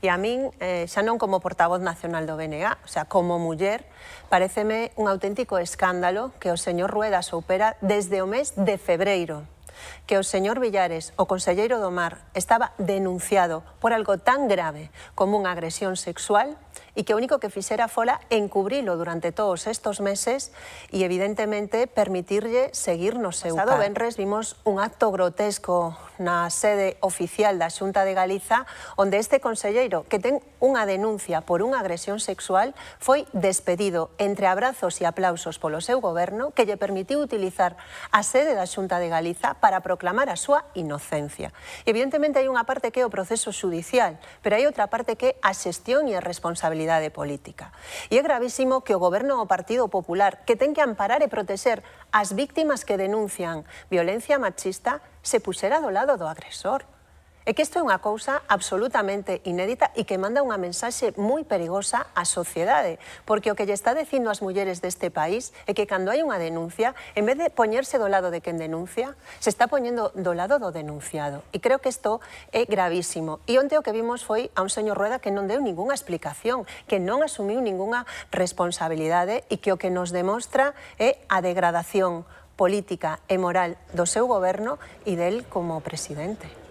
E a min, xa non como portavoz nacional do BNG, o sea, como muller, pareceme un auténtico escándalo que o señor Rueda soupera desde o mes de febreiro, que o señor Villares, o conselleiro do Mar, estaba denunciado por algo tan grave como unha agresión sexual e que o único que fixera fora encubrilo durante todos estos meses e, evidentemente, permitirlle seguir no seu cargo. Pasado venres vimos un acto grotesco na sede oficial da Xunta de Galiza onde este conselleiro, que ten unha denuncia por unha agresión sexual, foi despedido entre abrazos e aplausos polo seu goberno, que lle permitiu utilizar a sede da Xunta de Galiza para proclamar a súa inocencia. E, evidentemente, hai unha parte que é o proceso xudicial, pero hai outra parte que é a xestión e a responsabilidade política. E é gravísimo que o goberno do Partido Popular, que ten que amparar e protexer as víctimas que denuncian violencia machista, se puxera do lado do agresor. É que isto é unha cousa absolutamente inédita e que manda unha mensaxe moi perigosa á sociedade, porque o que lle está dicindo ás mulleres deste país é que cando hai unha denuncia, en vez de poñerse do lado de quen denuncia, se está poñendo do lado do denunciado. E creo que isto é gravísimo. E onte o que vimos foi a un señor Rueda que non deu ningunha explicación, que non asumiu ningunha responsabilidade e que o que nos demostra é a degradación política e moral do seu goberno e del como presidente.